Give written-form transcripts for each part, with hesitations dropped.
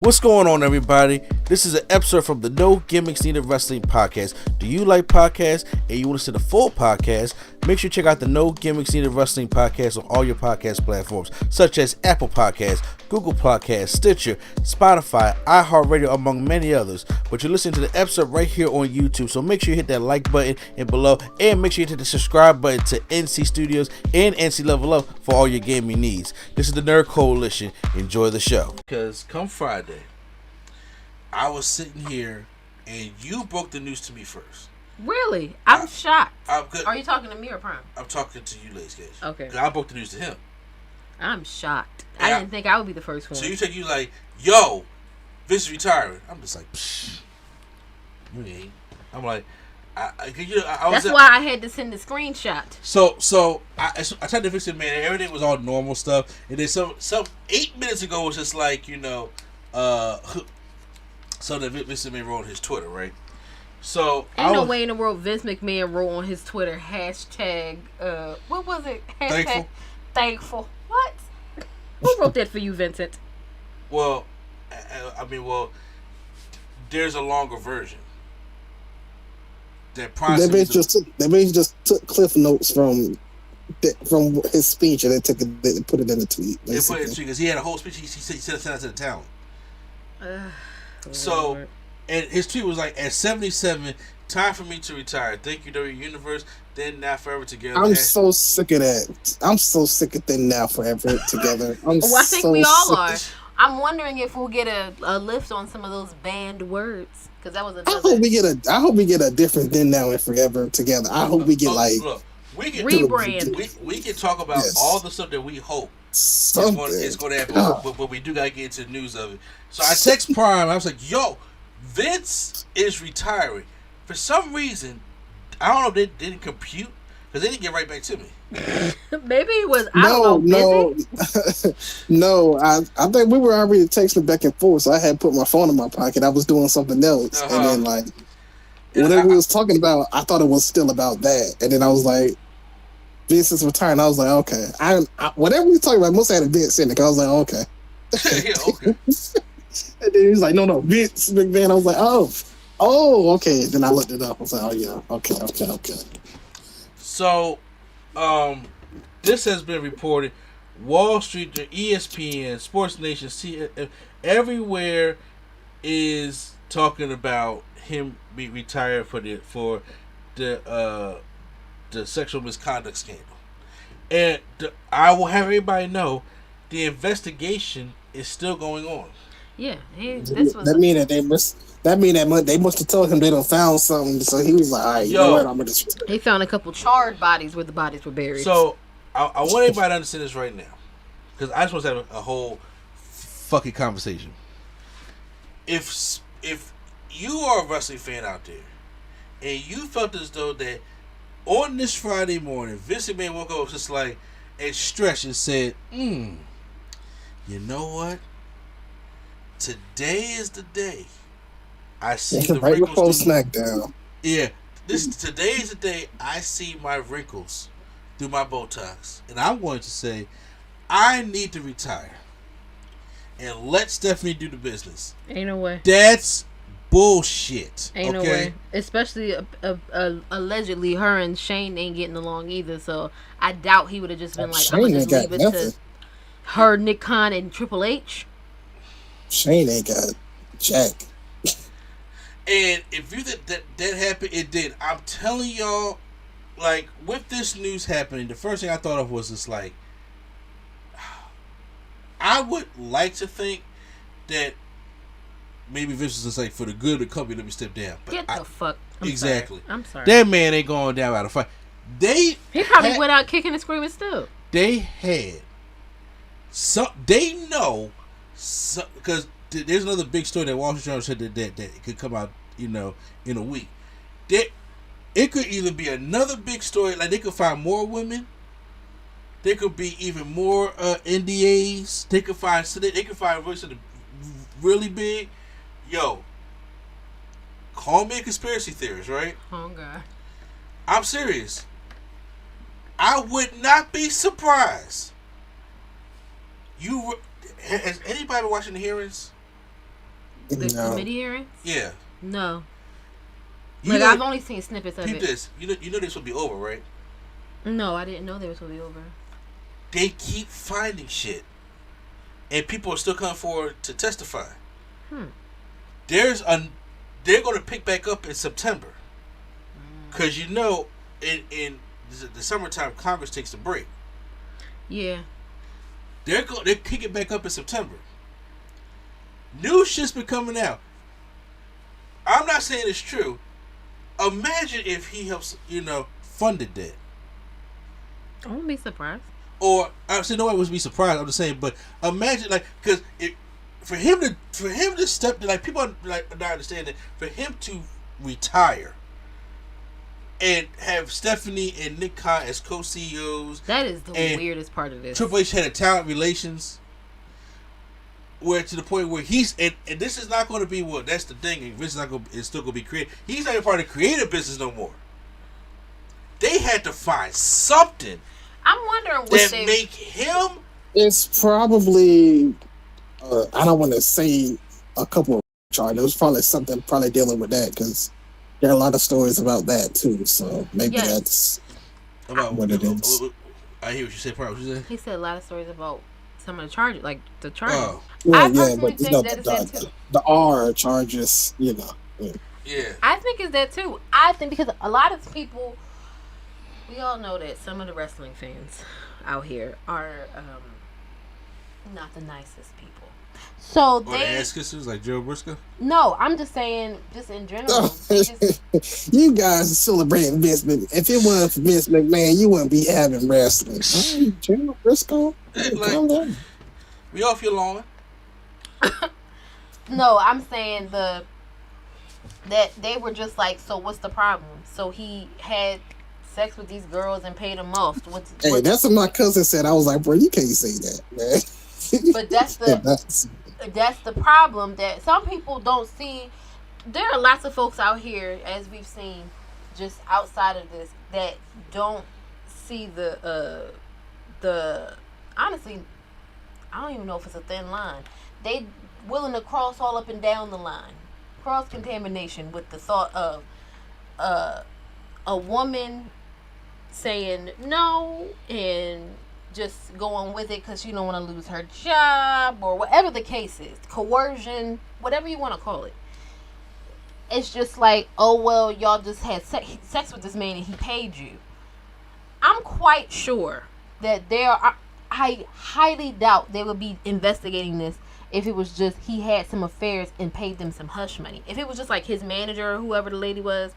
What's going on, everybody? This is an episode from the No Gimmicks Needed Wrestling podcast. Do you like podcasts and you want to see the full podcast? Make sure you check out the No Gimmicks Needed Wrestling podcast on all your podcast platforms, such as Apple Podcasts, Google Podcasts, Stitcher, Spotify, iHeartRadio, among many others. But you're listening to the episode right here on YouTube, so make sure you hit that like button and below, and make sure you hit the subscribe button to NC Studios and NC Level Up for all your gaming needs. This is the Nerd Coalition. Enjoy the show. Because come Friday, I was sitting here and you broke the news to me first. Really? I'm shocked. Are you talking to me or Prime? I'm talking to you, Ladies Gage. Okay. I broke the news to him. I'm shocked. I didn't think I would be the first one. So you like, yo, Vince is retiring. I'm just like, psh, you ain't. I'm like, that's why I had to send the screenshot. So I tried to fix it, man. Everything was all normal stuff, and then some 8 minutes ago was just like, something that Vince McMahon wrote on his Twitter, right? So ain't no way in the world Vince McMahon wrote on his Twitter hashtag what was it? Hashtag thankful. What? Who wrote that for you, Vincent? Well, there's a longer version. They basically just took cliff notes from his speech and they put it in the tweet. They put it in the tweet because he had a whole speech. He sent it to the talent. So, and his tweet was like, at 77, time for me to retire. Thank you, WWE Universe. Then Now Forever Together. I'm so sick of that. I'm so sick of Then Now Forever Together. I think we all are. I'm wondering if we'll get a lift on some of those banned words, because that was another. I hope we get a different Then Now and Forever Together. I hope we get we can rebrand. We can talk about all the stuff that we hope it's going to happen, but we do got to get into the news of it. So I text Prime. I was like, "Yo, Vince is retiring." For some reason, I don't know if they didn't compute because they didn't get right back to me. Maybe it was busy. No. I think we were already texting back and forth, so I had put my phone in my pocket. I was doing something else, and then whatever we was talking about, I thought it was still about that, and then I was like, Vince is retiring. I was like, okay. I whatever we was talking about, I must have had a Vince in it. I was like, okay. Yeah, okay. And then he was like, no, Vince McMahon. I was like, oh, okay. Then I looked it up. I was like, oh yeah, okay. So, this has been reported. Wall Street, ESPN, Sports Nation, everywhere is talking about him being retired for the sexual misconduct scandal. And I will have everybody know the investigation is still going on. Yeah, that mean that they must have told him they done found something, so he was like, all right, you know what, I'm gonna just. They found a couple charred bodies where the bodies were buried. So I want everybody to understand this right now, because I just want to have a whole fucking conversation. If you are a wrestling fan out there and you felt as though that on this Friday morning, Vince McMahon woke up just like and stretched and said, you know what? Today is the day I see the right wrinkles. Before Smackdown. Yeah, today is the day I see my wrinkles through my Botox, and I'm going to say I need to retire and let Stephanie do the business. Ain't no way. That's bullshit. Ain't no way. Especially allegedly, her and Shane ain't getting along either. So I doubt he would have just been like, I'm gonna just leave it to her, Nick Khan, and Triple H. Shane ain't got Jack. And if you that happened, it did. I'm telling y'all, like, with this news happening, the first thing I thought of was just like, I would like to think that maybe Vince was just like, for the good of the company, let me step down. But Get the fuck. I'm sorry. That man ain't going down out of fight. He probably went out kicking and screaming still. They had they know. Because there's another big story that Wall Street Journal said that it could come out, in a week. It could either be another big story, like they could find more women. There could be even more NDAs. They could find really big. Yo, call me a conspiracy theorist, right? Oh God, I'm serious. I would not be surprised. Has anybody been watching the hearings? The committee hearings? Yeah. No. Like, I've only seen snippets of it. This. You know this will be over, right? No, I didn't know they were supposed to be over. They keep finding shit. And people are still coming forward to testify. They're going to pick back up in September. Because in the summertime, Congress takes a break. Yeah. They're kicking back up in September. New shit's been coming out. I'm not saying it's true. Imagine if he helps, funded that. I wouldn't be surprised. Or I said no, I wouldn't be surprised. I'm just saying, but imagine because for him to step, like people are not understanding, for him to retire and have Stephanie and Nick Khan as co-CEOs. That is the weirdest part of this. Triple H had a talent relations where to the point where he's and this is not going to be that's the thing. And Vince is still going to be creative. He's not even part of the creative business no more. They had to find something. I'm wondering what that make him. It's probably. I don't want to say a couple of charges. It was probably something dealing with that because there are a lot of stories about that too. So maybe that's about what it is. I hear what you said. What you said? He said a lot of stories about some of the charges, like the charges. Oh. Well, but the R charges, Yeah. I think it's that too. I think because a lot of people, we all know that some of the wrestling fans out here are not the nicest people. So they ass kissers like Joe Briscoe. No, I'm just saying, just in general. You guys are celebrating Vince McMahon. If it wasn't for Vince McMahon, you wouldn't be having wrestling. Joe Briscoe, we off your lawn. No, I'm saying that they were just like, so what's the problem? So he had sex with these girls and paid them off. That's what my cousin said. I was like, bro, you can't say that, man. But that's the problem that some people don't see. There are lots of folks out here, as we've seen, just outside of this, that don't see the honestly, I don't even know if it's a thin line. They willing to cross all up and down the line. Cross-contamination with the thought of a woman saying no and just going with it because she don't want to lose her job or whatever the case is. Coercion, whatever you want to call it. It's just like, oh, well, y'all just had sex with this man and he paid you. I'm quite sure that I highly doubt they would be investigating this if it was just he had some affairs and paid them some hush money. If it was just like his manager or whoever the lady was,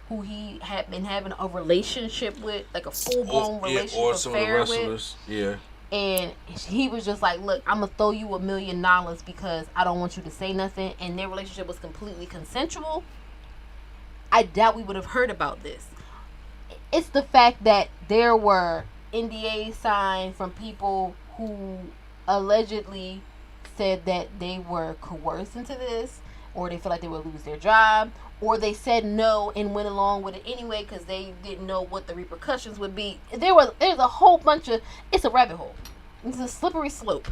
who he had been having a relationship with, like a full-blown relationship or some affair of the wrestlers. with. Yeah. And he was just like, look, I'm going to throw you $1 million because I don't want you to say nothing. And their relationship was completely consensual. I doubt we would have heard about this. It's the fact that there were NDAs signed from people who allegedly said that they were coerced into this, or they feel like they would lose their job, or they said no and went along with it anyway because they didn't know what the repercussions would be. There's a whole bunch of, it's a rabbit hole. It's a slippery slope.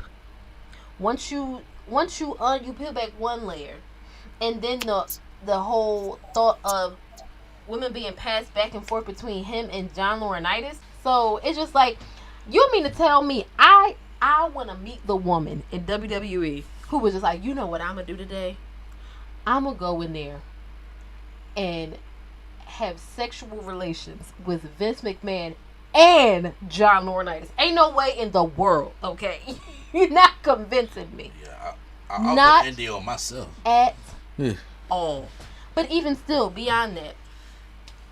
Once you peel back one layer, and then the whole thought of women being passed back and forth between him and John Laurinaitis. So it's just like, you mean to tell me I want to meet the woman in WWE who was just like, you know what I'm going to do today? I'm going to go in there and have sexual relations with Vince McMahon and John Laurinaitis. Ain't no way in the world, okay? You're not convincing me. Yeah, I'll put ND on myself. At all. But even still, beyond that,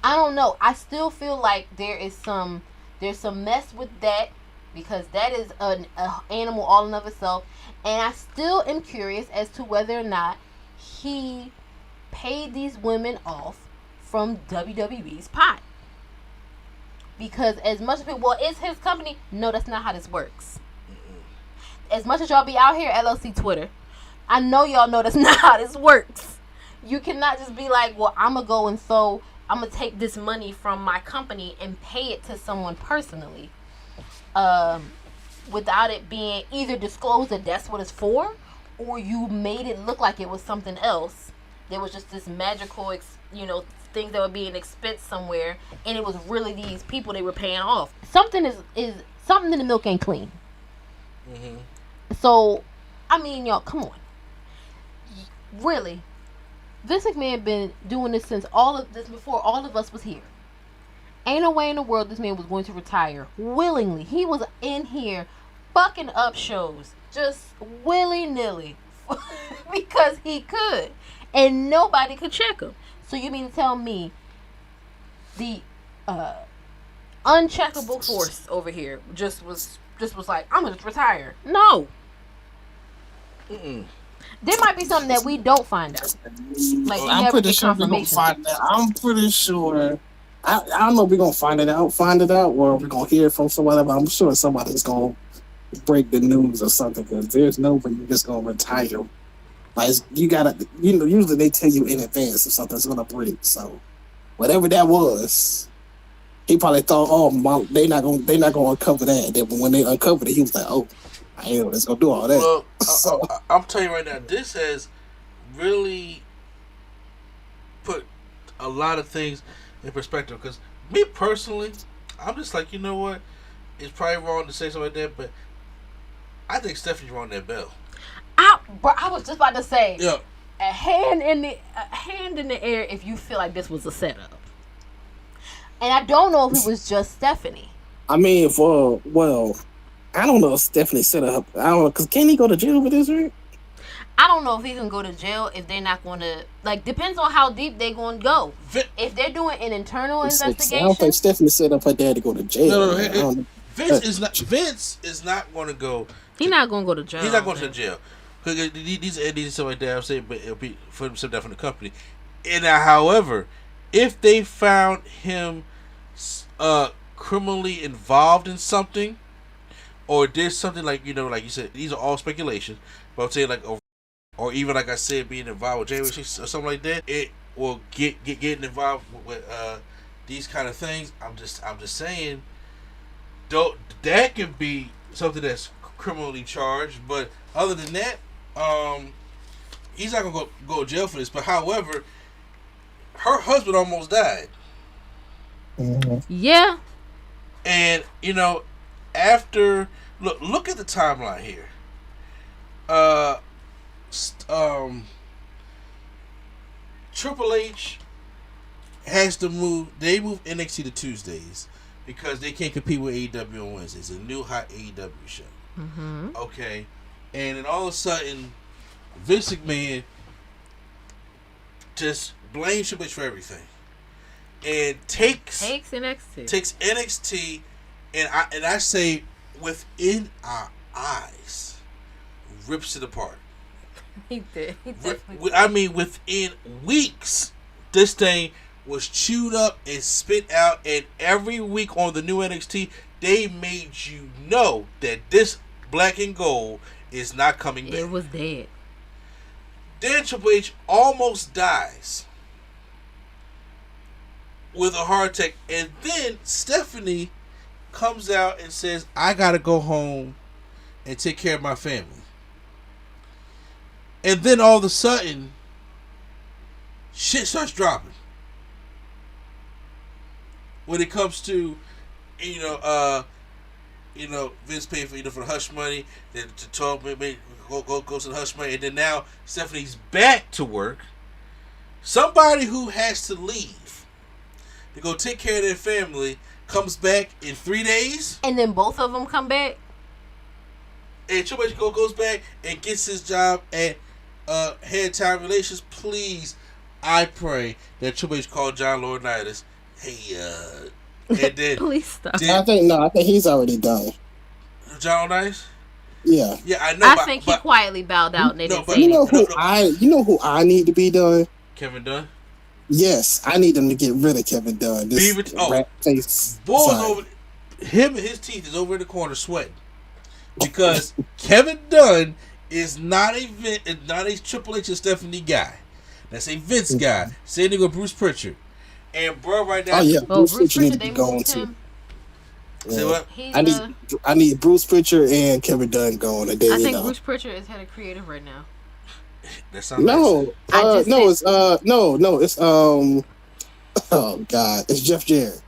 I don't know. I still feel like there's some mess with that, because that is an animal all in of itself. And I still am curious as to whether or not he paid these women off from WWE's pot. Because as much as people, well, it's his company. No, that's not how this works. As much as y'all be out here, LLC Twitter, I know y'all know that's not how this works. You cannot just be like, well, I'm going to take this money from my company and pay it to someone personally. Without it being either disclosed that that's what it's for, or you made it look like it was something else. There was just this magical, things that were being expensed somewhere, and it was really these people they were paying off. Something is something in the milk ain't clean. Mm-hmm. So, I mean, y'all, come on. Really, Vince McMahon been doing this since before all of us was here. Ain't no way in the world this man was going to retire willingly. He was in here fucking up shows just willy-nilly because he could, and nobody could check him. So you mean to tell me the uncheckable force over here just was like, I'm gonna retire? No. Mm-mm. There might be something that we don't find out. Like I'm pretty sure we're gonna find out. I'm pretty sure. I don't know if we're gonna find it out, or we're gonna hear from somebody. But I'm sure somebody's gonna break the news or something, because there's no way you're just gonna retire. Like, you gotta, usually they tell you in advance if something's gonna break. So whatever that was, he probably thought, oh, they're not gonna uncover that. Then when they uncovered it, he was like, oh, I ain't let's go do all that. Well, so, I'm telling you right now, this has really put a lot of things in perspective. Because me personally, I'm just like, you know what? It's probably wrong to say something like that, but I think Stephanie's wrong that bell. I was just about to say, yeah, a hand in the air if you feel like this was a setup. And I don't know if it was just Stephanie. I mean, I don't know if Stephanie set up. I don't know, because can he go to jail for this, right? I don't know if he can go to jail if they're not going to, depends on how deep they're going to go. If they're doing an internal investigation. I don't think Stephanie set up her dad to go to jail. No. Vince is not going to go. He's not going to go to jail. He's not going to jail. Because these entities and stuff like that, I'm saying, but it'll be for some from the company. And however, if they found him criminally involved in something, or did something like you said, these are all speculations. But I'm saying or even like I said, being involved with January 6th or something like that, it will getting involved with these kind of things. I'm just saying, that could be something that's criminally charged. But other than that, he's not gonna go to jail for this. But however, her husband almost died. Mm-hmm. Yeah. And after look at the timeline here. Triple H has to move. They move NXT to Tuesdays because they can't compete with AEW on Wednesdays. A new hot AEW show. Mm-hmm. Okay, and then all of a sudden, Vince McMahon just blames Triple H for everything, and takes NXT, and I say within our eyes, rips it apart. He did. I mean, within weeks, this thing was chewed up and spit out, and every week on the new NXT, they made you know that this black and gold is not coming back. It was dead. Then Triple H almost dies with a heart attack, and then Stephanie comes out and says, I gotta go home and take care of my family. And then all of a sudden, shit starts dropping. When it comes to, Vince paying for the hush money, then to talk, maybe goes to the hush money, and then now Stephanie's back to work. Somebody who has to leave to go take care of their family comes back in 3 days, and then both of them come back. And Triple H goes back and gets his job at Head Time Relations. Please, I pray that Triple H called John Laurinaitis. Hey, and then please stop. I think he's already done. John Laurinaitis. Yeah, I know. I think he quietly bowed out and they didn't say anything. You know who I need to be done? Kevin Dunn. Yes, I need them to get rid of Kevin Dunn. Rat face. Boy over him and his teeth is over in the corner sweating because Kevin Dunn is not a Triple H and Stephanie guy. That's a Vince guy. Same thing with Bruce Pritchard. And bro, right now, Bruce Pritchard needs to be going too. Say what? I need Bruce Pritchard and Kevin Dunn going, and then I think Bruce Pritchard is head of creative right now. That sounds no, it's oh God, it's Jeff Jarrett.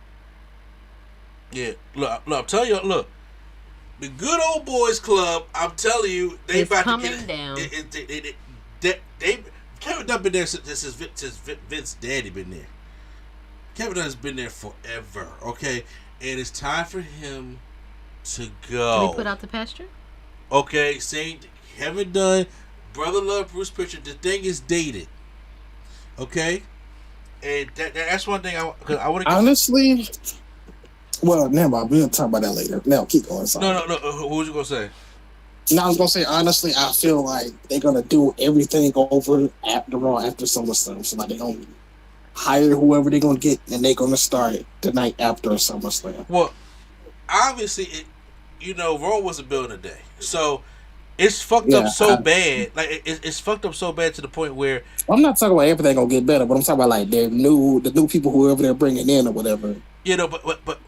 Yeah, look, I'm telling you, look, the Good Old Boys Club. I'm telling you, they it's about coming to get down. Kevin Dunn been there since Vince's daddy been there. Kevin Dunn has been there forever. Okay, and it's time for him to go. Can we put out the pasture? Okay, saying Kevin Dunn, brother love Bruce Pritchard. The thing is dated. Okay, and that's one thing I want to honestly. Well, never mind. We'll talk about that later. Now, keep going. Sorry. No. What was you gonna say? No, I was gonna say honestly, I feel like they're gonna do everything over after Raw after SummerSlam. So like they gonna hire whoever they're gonna get, and they're gonna start the night after SummerSlam. Well, obviously, Raw wasn't built in a day, so it's fucked up so bad. Like it's fucked up so bad to the point where I'm not talking about everything gonna get better, but I'm talking about like the new people, whoever they're bringing in or whatever. But.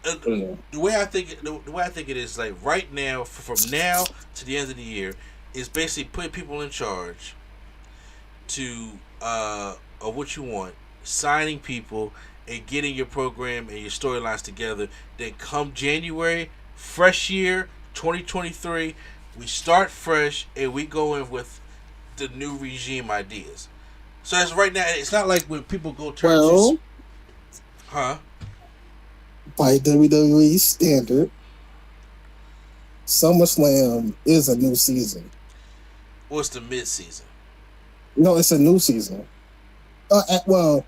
The way I think it is, like right now, from now to the end of the year, is basically putting people in charge of what you want, signing people, and getting your program and your storylines together. Then come January, fresh year, 2023, we start fresh and we go in with the new regime ideas. So as right now, it's not like when people go turn by WWE standard, SummerSlam is a new season. What's the mid-season? No, it's a new season. Well,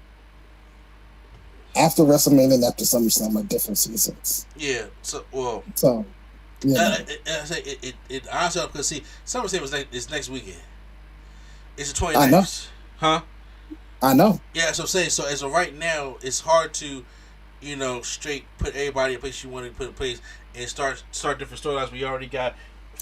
after WrestleMania and after SummerSlam are different seasons. Yeah. Yeah. It honestly, because see, SummerSlam is next weekend. It's the 29th. I know. Huh? I know. Yeah, so I'm saying, so as of right now, it's hard to, straight put everybody in place you want to put in place and start different storylines. We already got.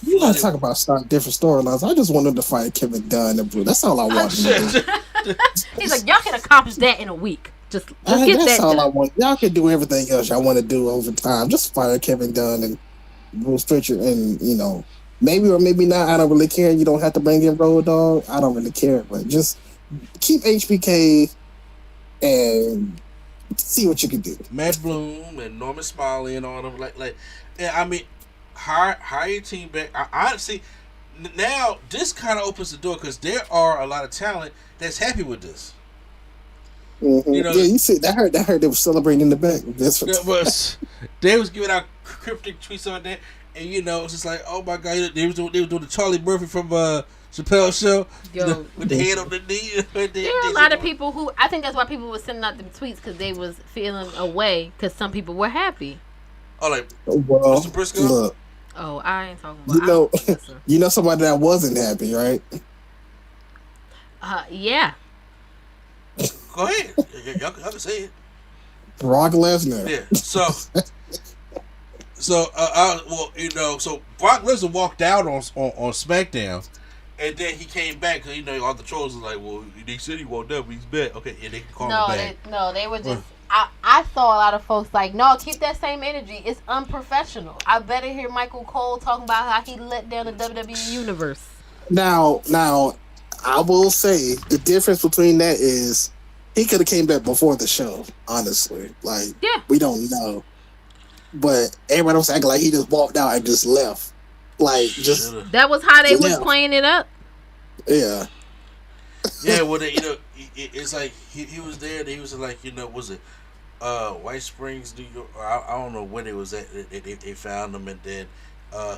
You gotta talk about starting different storylines. I just wanted to fight Kevin Dunn and Blue. That's all I wanted to do. He's like, y'all can accomplish that in a week. Just get that. That's all done. I want. Y'all can do everything else y'all want to do over time. Just fire Kevin Dunn and Bruce Pritchard, and maybe or maybe not. I don't really care. You don't have to bring in Road Dogg. I don't really care, but just keep HBK and see what you can do. Matt Bloom and Norman Smiley and all them, hire your team back. I honestly, now this kind of opens the door because there are a lot of talent that's happy with this. Mm-hmm. You see, that hurt. They were celebrating in the back. They was giving out cryptic tweets on that, and it's just like, oh my god, they was doing the Charlie Murphy from Chappelle's show, with the head on the knee. There are a lot of people who, I think that's why people were sending out them tweets, because they was feeling away because some people were happy. Oh, like Mr. Briscoe? Look, oh, I ain't talking about. You know somebody that wasn't happy, right? Yeah. Go ahead, y'all can say it. Brock Lesnar. Yeah. So Brock Lesnar walked out on SmackDown. And then he came back because all the trolls was like, well, they said he won't up, he's back. Okay, and they can call him back. They were just. I saw a lot of folks like, no, keep that same energy. It's unprofessional. I better hear Michael Cole talking about how he let down the WWE universe. Now, I will say the difference between that is he could have came back before the show. Honestly, we don't know, but everybody was acting like he just walked out and just left. That was how they was playing it up. Yeah. Yeah, well, it's like he was there. And he was like, was it White Springs, New York? I don't know when it was at. They found him, and then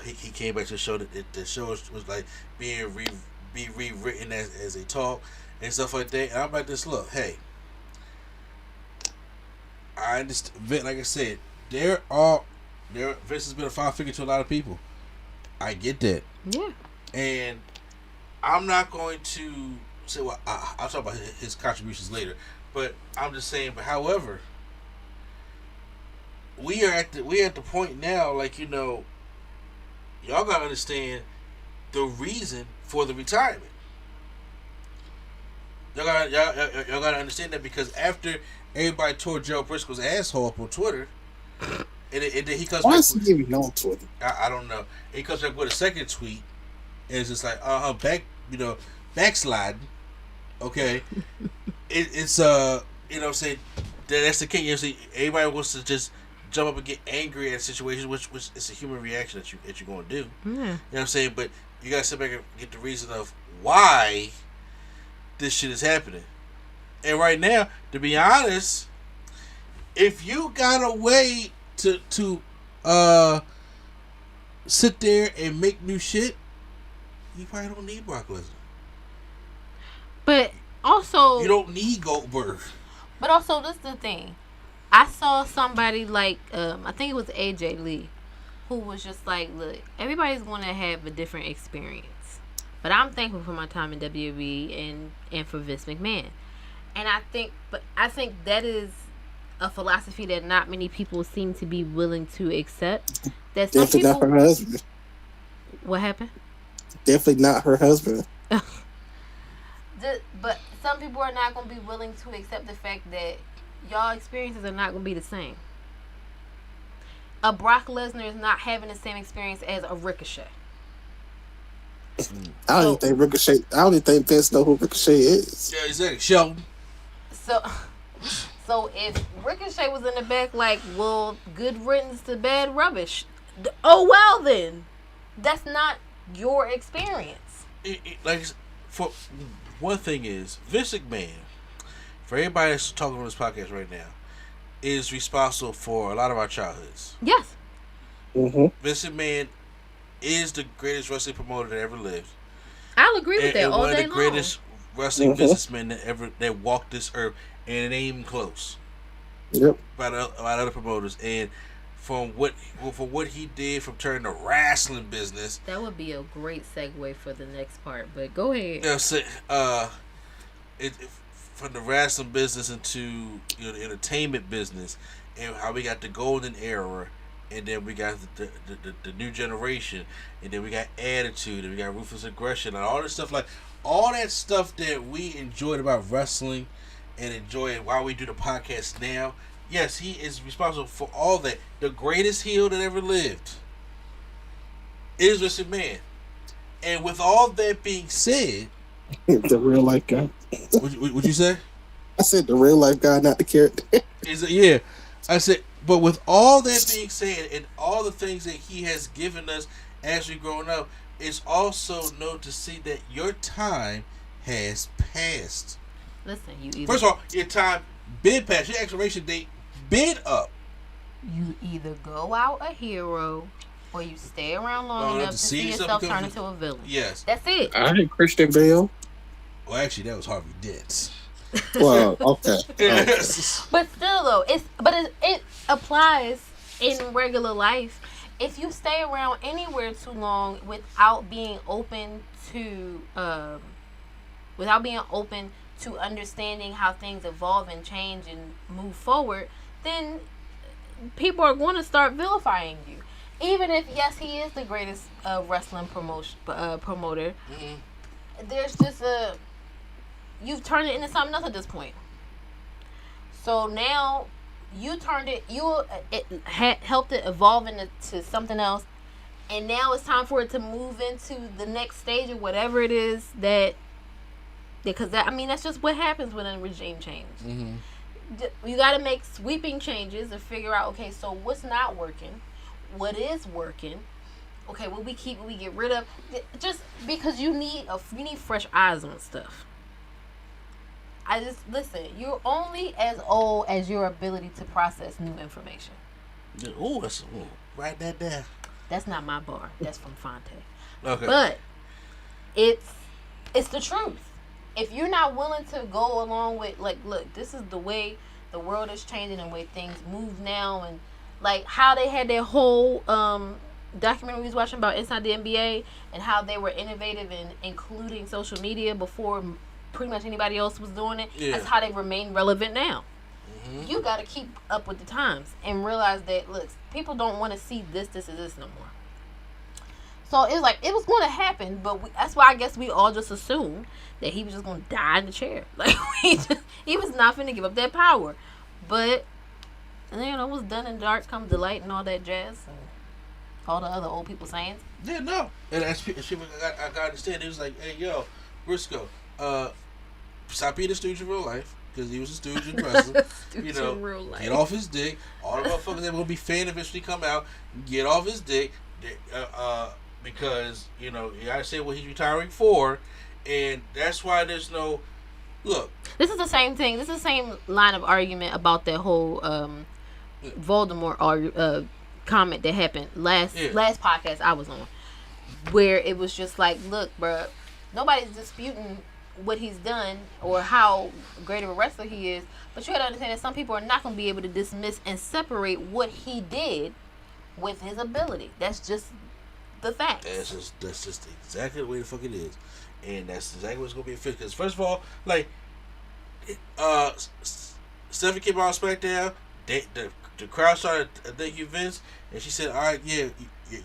he came back to show that the show was like being rewritten as a talk and stuff like that. And I'm like, look, hey, I understand. Like I said, Vince has been a father figure to a lot of people. I get that. Yeah. And I'm not going to say, well, I'll talk about his contributions later. But I'm just saying, however, we are at the point now, y'all gotta understand the reason for the retirement. Y'all gotta understand that, because after everybody tore Joe Briscoe's asshole up on Twitter, and then he comes Why back. is he even on Twitter? I don't know. He comes back with a second tweet, and it's just like, backsliding. Okay, it's you know, what I'm saying that's the case. You know, see, everybody wants to just jump up and get angry at situations, which is a human reaction that you're going to do. You know what I'm saying? But you got to sit back and get the reason of why this shit is happening. And right now, to be honest, if you got a way to sit there and make new shit, you probably don't need Brock Lesnar. But also, you don't need Goldberg. But also, this is the thing. I saw somebody like, I think it was AJ Lee, who was just like, look, everybody's going to have a different experience. But I'm thankful for my time in WWE and for Vince McMahon. And I think that is a philosophy that not many people seem to be willing to accept. That some Definitely people, not her husband. What happened? Definitely not her husband. But some people are not going to be willing to accept the fact that y'all experiences are not going to be the same. A Brock Lesnar is not having the same experience as a Ricochet. I don't even think Vince know who Ricochet is. Yeah, exactly. Sheldon. So if Ricochet was in the back like, well, good riddance to bad rubbish. Oh, well then. That's not your experience. For one thing is, Vince McMahon, for everybody that's talking on this podcast right now, is responsible for a lot of our childhoods. Yes. Mm-hmm. Vince McMahon is the greatest wrestling promoter that ever lived. I'll agree with that all day long. One of the greatest wrestling businessmen that walked this earth, and it ain't even close. Yep. By other promoters, and from what he did from turning the wrestling business. That would be a great segue for the next part, but go ahead. Yeah, from the wrestling business into the entertainment business, and how we got the golden era, and then we got the new generation, and then we got attitude, and we got ruthless aggression, and all this stuff, like all that stuff that we enjoyed about wrestling and enjoy while we do the podcast now. Yes, he is responsible for all that. The greatest heel that ever lived is Vince McMahon. And with all that being said, the real life guy. Would you say? I said the real life guy, not the character. Yeah, I said. But with all that being said, and all the things that he has given us as we've grown up, it's also known to see that your time has passed. Listen, first of all, your time been past. Your expiration date been up. You either go out a hero or you stay around long enough to see yourself turn into a villain. Yes. That's it. I ain't Christian Bale. Well, actually, that was Harvey Dent. Well, okay. But still, though, it applies in regular life. If you stay around anywhere too long without being open to understanding how things evolve and change and move forward, then people are going to start vilifying you. Even if, yes, he is the greatest wrestling promoter, there's just you've turned it into something else at this point. So now you turned it, helped it evolve into something else, and now it's time for it to move into the next stage of whatever it is because that's just what happens when a regime change. Mm-hmm. You got to make sweeping changes and figure out, okay, so what's not working, what is working, okay, what we keep, what we get rid of, just because you need fresh eyes on stuff. Listen, you're only as old as your ability to process new information. Write that down. That's not my bar. That's from Fonte. Okay. But it's the truth. If you're not willing to go along with, like, look, this is the way the world is changing and the way things move now, and like how they had their whole documentary we was watching about Inside the NBA and how they were innovative in including social media before pretty much anybody else was doing it. Yeah. That's how they remain relevant now. Mm-hmm. You got to keep up with the times and realize that, look, people don't want to see this no more. So it was like, it was going to happen, but that's why I guess we all just assumed that he was just going to die in the chair. Like, he was not finna give up that power. But And then, what's done in dark comes delight and all that jazz. And all the other old people saying. Yeah, no. And as people, I got to understand, it was like, hey, yo, Briscoe, stop being a stooge in real life. Because he was a stooge in wrestling. Stooge in real life. Get off his dick. All the motherfuckers that will be fan eventually come out. Get off his dick. Because, you gotta say what he's retiring for. And that's why there's no... Look. This is the same thing. This is the same line of argument about that whole Voldemort comment that happened last podcast I was on. Where it was just like, look, bruh, nobody's disputing what he's done or how great of a wrestler he is, but you gotta understand that some people are not gonna be able to dismiss and separate what he did with his ability. That's just the fact. That's just exactly the way the fuck it is, and that's exactly what's gonna be a fit. Because first of all, like, Stephanie came out on SmackDown. The crowd started thank you Vince, and she said, "All right, yeah,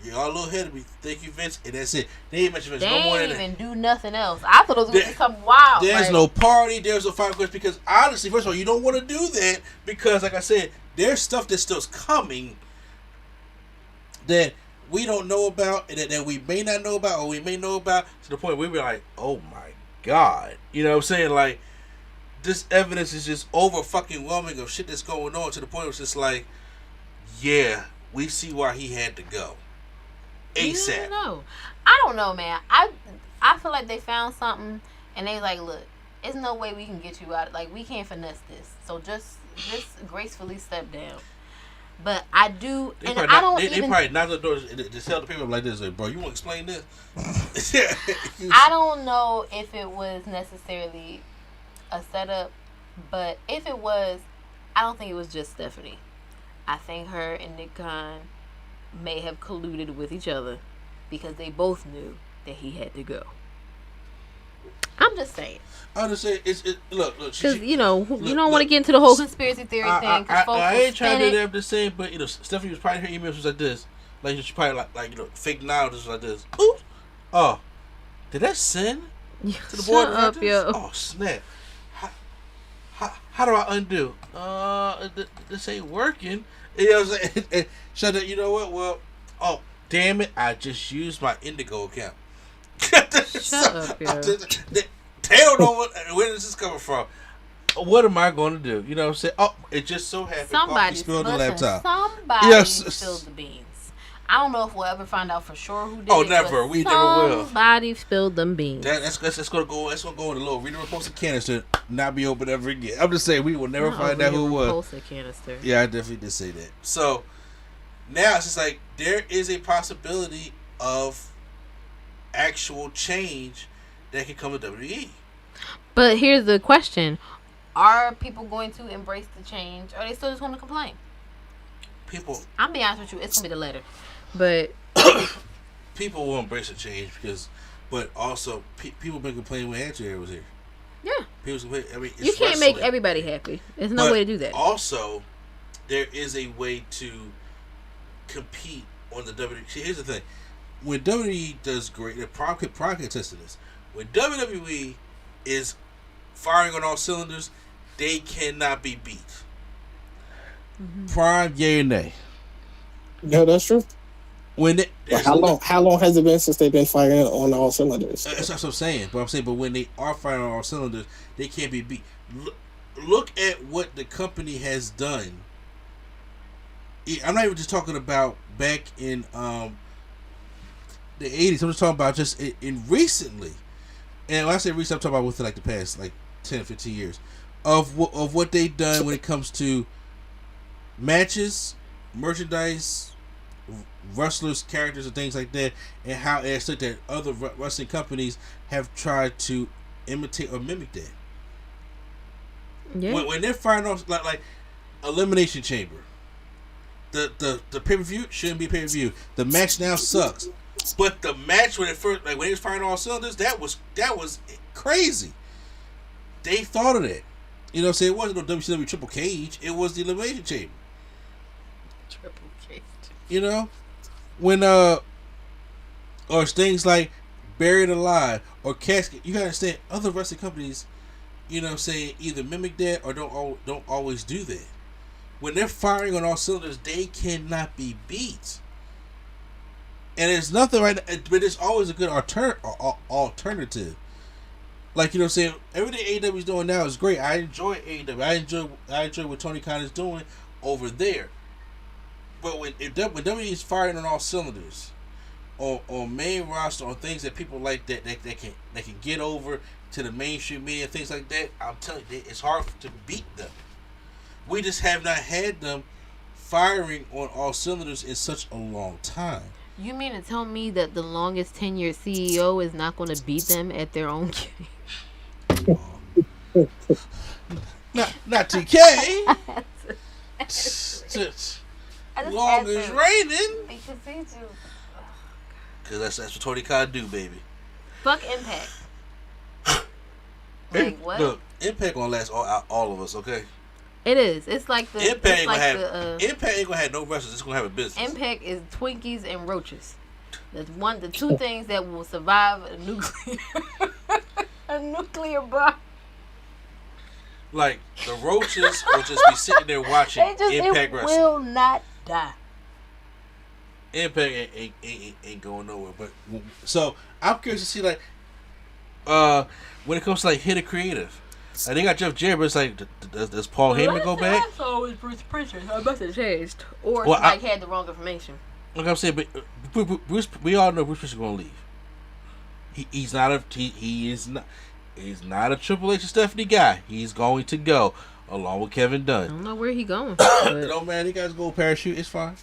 you're all a little ahead of me. Thank you Vince," and that's it. They didn't mention Vince no more than that. They didn't even do nothing else. I thought it was going to become wild. There's no party. There's no fight because honestly, first of all, you don't want to do that because, like I said, there's stuff that still's coming that we don't know about and that we may not know about or we may know about to the point where we're like, oh my God. You know what I'm saying? Like, this evidence is just over fucking whelming of shit that's going on to the point where it's just like, yeah, we see why he had to go. ASAP. I don't know, man. I feel like they found something and they like, look, there's no way we can get you out. Like, we can't finesse this. So just gracefully step down. But I do, they probably knock the door to tell the people like this, like, bro, you want to explain this? I don't know if it was necessarily a setup, but if it was, I don't think it was just Stephanie. I think her and Nick Khan may have colluded with each other because they both knew that he had to go. I'm just saying. I'm just saying, look. Because, you don't want to get into the whole conspiracy theory thing. I ain't trying to do that. I'm just saying, but, Stephanie was probably, her emails was like this. Like, she probably, fake knowledge was like this. Oops. Oh, did that send to the board? Shut up, yo. Oh, snap. How do I undo? This ain't working. You know what I'm saying? Shut up. You know what? Well, oh, damn it. I just used my Indigo account. Shut up, yo. They don't know where this is coming from. What am I going to do? You know what I'm saying? Oh, it just so happened. Somebody spilled the laptop. Somebody spilled the beans. I don't know if we'll ever find out for sure who did it. Oh, never. We never will. Somebody spilled them beans. That's going to go. That's going to go in a little Rita Repulsa canister, not be open ever again. I'm just saying we will never find out who it was. Repulsa canister. Yeah, I definitely did say that. So now it's just like there is a possibility of actual change that can come to WWE. But here's the question: are people going to embrace the change, or are they still just going to complain? I'm being honest with you, it's going to be the latter. But people will embrace the change but also people been complaining when Andrew was here. Yeah. People complain. I mean, you can't make everybody happy. There's no way to do that. Also, there is a way to compete on the WWE. See, here's the thing: when WWE does great, the Prime can attest to this. When WWE is firing on all cylinders, they cannot be beat. Mm-hmm. Prime, yay or nay? No, that's true. How long has it been since they've been firing on all cylinders? That's what I'm saying. But when they are firing on all cylinders, they can't be beat. Look at what the company has done. I'm not even just talking about back in the 80s. I'm just talking about just in recently. And when I say recent, I'm talking about within the past 10, 15 years of what they've done when it comes to matches, merchandise, wrestlers, characters, and things like that, and how it's like that other wrestling companies have tried to imitate or mimic that. Yeah. When they're firing off like Elimination Chamber, the pay-per-view shouldn't be pay-per-view. The match now sucks, but the match when it was firing all cylinders, that was crazy. They thought of that. You know what I'm saying? It wasn't no WCW Triple Cage. It was the Elimination Chamber. Triple Cage. You know? When or things like Buried Alive or Casket, you gotta understand other wrestling companies, you know what I'm saying, either mimic that or don't always do that. when they're firing on all cylinders, they cannot be beat. And there's nothing right now, but there's always a good alternative. Like, you know what I'm saying? Everything AEW's doing now is great. I enjoy AEW. I enjoy what Tony Khan is doing over there. But when WWE is firing on all cylinders, on main roster, on things that people like that can get over to the mainstream media, things like that, I'm telling you, it's hard to beat them. We just have not had them firing on all cylinders in such a long time. You mean to tell me that the longest tenured CEO is not going to beat them at their own game? Not TK. Long as raining. Because that's what Tony Khan do, baby. Fuck Impact. Like, what? Look, Impact gonna last all of us, okay? It is. It's like the Impact ain't gonna have no wrestlers. It's gonna have a business. Impact is Twinkies and roaches. That's the two things that will survive a nuclear bomb. Like, the roaches will just be sitting there watching Impact Wrestling. Will not die. Impact ain't going nowhere. But so I'm curious to see, like, when it comes to like hit creative. Like, they got Jeff Jarrett, but it's like, does Paul Heyman go back? That's always Bruce Prichard. I must have changed, or had the wrong information. Like I'm saying, but Bruce, we all know Bruce Prichard's gonna leave. He's not a Triple H and Stephanie guy. He's going to go along with Kevin Dunn. I don't know where he going. No, man, he guys go parachute. It's fine.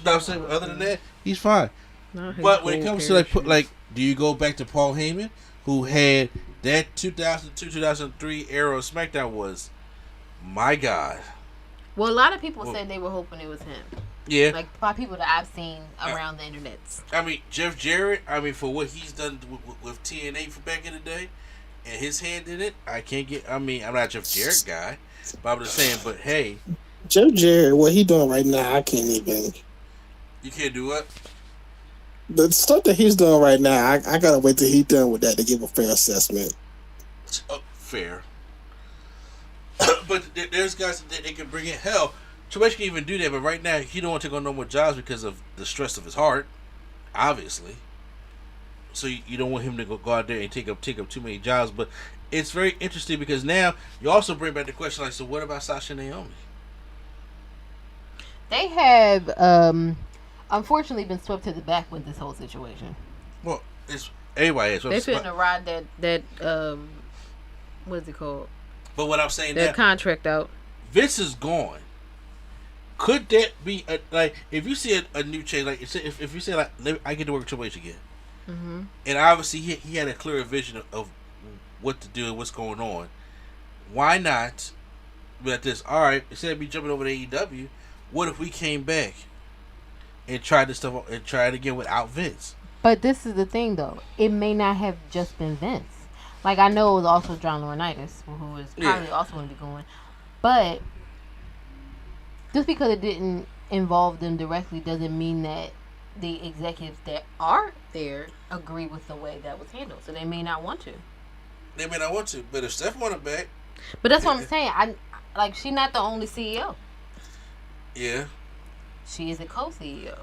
No, I'm saying, other than that, he's fine. But when it comes to do you go back to Paul Heyman, who had that 2002-2003 era of SmackDown was, my God. Well, a lot of people said they were hoping it was him. Yeah. Like, by people that I've seen around the internet. I mean, Jeff Jarrett, for what he's done with TNA for back in the day, and his hand in it, I'm not a Jeff Jarrett guy, but I'm just saying, but hey. Jeff Jarrett, what he doing right now, I can't even. You can't do what? The stuff that he's doing right now, I gotta wait till he's done with that to give a fair assessment. Fair. But there's guys that they can bring in. Hell, Triple H can even do that, but right now he don't want to take on no more jobs because of the stress of his heart, obviously. So you don't want him to go out there and take up too many jobs. But it's very interesting because now you also bring back the question, like, so what about Sasha and Naomi? They have unfortunately been swept to the back with this whole situation. Well, it's everybody is. They shouldn't ride that what is it called? But what I'm saying, that contract out. Vince is gone. Could that be if you see a new change, like if you say, like, I get to work with Triple H again, and obviously he had a clearer vision of what to do and what's going on, why not be like this? All right, instead of me jumping over to AEW, what if we came back and tried this stuff and tried it again without Vince? But this is the thing, though. It may not have just been Vince. Like, I know it was also John Laurinaitis, who is probably also going to be going. But just because it didn't involve them directly doesn't mean that the executives that are there agree with the way that was handled. So they may not want to. They may not want to. But if Steph wanted back. But that's what I'm saying. She's not the only CEO. Yeah. She is a co-CEO.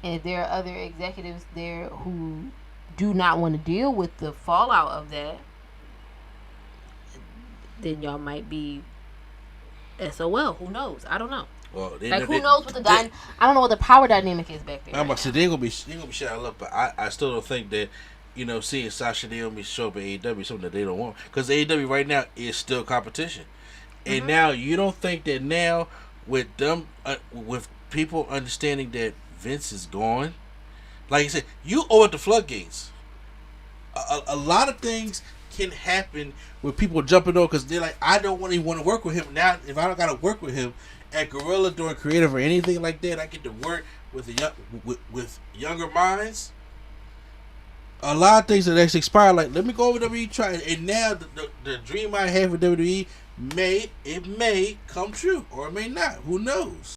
And if there are other executives there who do not want to deal with the fallout of that, then y'all might be SOL. Who knows? I don't know. Well, who knows what I don't know what the power dynamic is back there. I'm about to say they're gonna be shit out of luck, but I still don't think that, seeing Sasha and Naomi show up at AEW is something that they don't want, because AEW right now is still competition, and now you don't think that now with them with people understanding that Vince is gone, like you said, you open the floodgates. A lot of things can happen with people jumping on because they're like, I don't even want to work with him now. If I don't got to work with him at Gorilla doing creative or anything like that, I get to work with with younger minds. A lot of things that actually expire, like, let me go over WWE try, and now the dream I have with WWE may come true or it may not. Who knows?